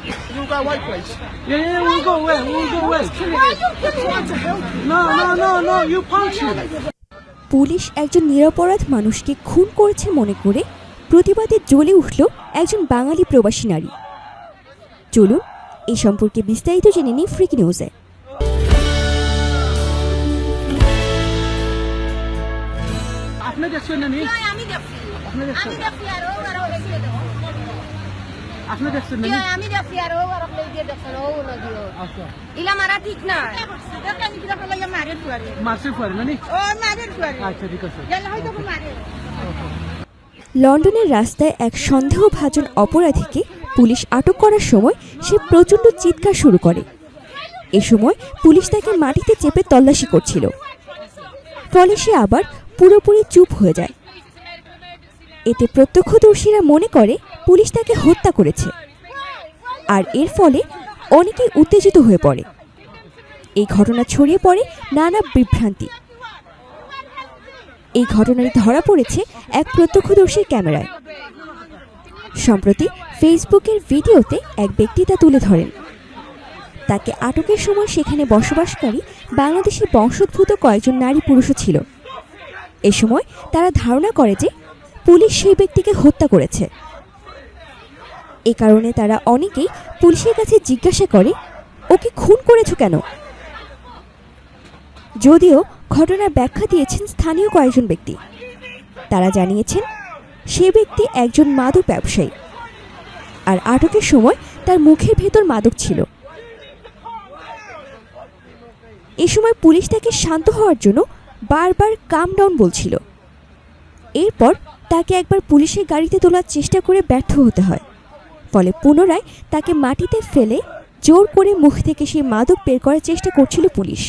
You go away, please. Yeah, we'll go away. We'll go away. Trying to help. No, you punch him. Police একজন নিরপরাধ মানুষকে খুন করেছে মনে করে প্রতিবাদে জ্বলে উঠল একজন বাঙালি প্রবাসী নারী। চলুন এই সম্পর্কে বিস্তারিত জেনে নিই ফ্রিক নিউজে। আপনি দেখছেন না? আমি দেখছি। আপনি দেখছেন? আমি দেখছি আর ও আর ও লেগে দেবো। আপনি দেখছেন না? আমি দেখছি আর ও আর ও লেগে দেখছেন ও না দিও। আচ্ছা। ইলা মারা ঠিক না। এটা কি দেখো লাগা মারে তুয়ারে। মারছে পারে না নি? ও মারে তুয়ারে। আচ্ছা ঠিক আছে। গেল হয়তো মারে। লন্ডনের রাস্তায় এক সন্দেহভাজন অপরাধীকে পুলিশ আটক করার সময় সে প্রচণ্ড চিৎকার শুরু করে। এ সময় পুলিশ তাকে মাটিতে চেপে তল্লাশি করছিল, ফলে সে আবার পুরোপুরি চুপ হয়ে যায়। এতে প্রত্যক্ষদর্শীরা মনে করে পুলিশ তাকে হত্যা করেছে, আর এর ফলে অনেকেই উত্তেজিত হয়ে পড়ে। এই ঘটনা ছড়িয়ে পড়ে নানা বিভ্রান্তি। এই ঘটনাটি ধরা পড়েছে এক প্রত্যক্ষদর্শীর ক্যামেরায়। সম্প্রতি ফেসবুকের ভিডিওতে এক ব্যক্তি তা তুলে ধরেন। তাকে আটকের সময় সেখানে বসবাসকারী বাংলাদেশি বংশোদ্ভূত কয়েকজন নারী পুরুষও ছিল। এ সময় তারা ধারণা করে যে পুলিশ সেই ব্যক্তিকে হত্যা করেছে। এ কারণে তারা অনেকেই পুলিশের কাছে জিজ্ঞাসা করে, ওকে খুন করেছো কেন? যদিও ঘটনার ব্যাখ্যা দিয়েছেন স্থানীয় কয়েকজন ব্যক্তি। তারা জানিয়েছেন সে ব্যক্তি একজন মাদক ব্যবসায়ী, আর আটকের সময় তার মুখের ভেতর মাদক ছিল। এ সময় পুলিশ তাকে শান্ত হওয়ার জন্য বারবার কাম ডাউন বলছিল। এরপর তাকে একবার পুলিশের গাড়িতে তোলার চেষ্টা করে ব্যর্থ হতে হয়, ফলে পুনরায় তাকে মাটিতে ফেলে জোর করে মুখ থেকে সেই মাদক বের করার চেষ্টা করছিল পুলিশ।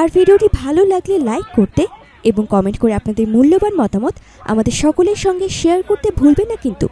আর ভিডিওটি ভালো লাগলে লাইক করতে এবং কমেন্ট করে আপনাদের মূল্যবান মতামত আমাদের সকলের সঙ্গে শেয়ার করতে ভুলবেন না কিন্তু।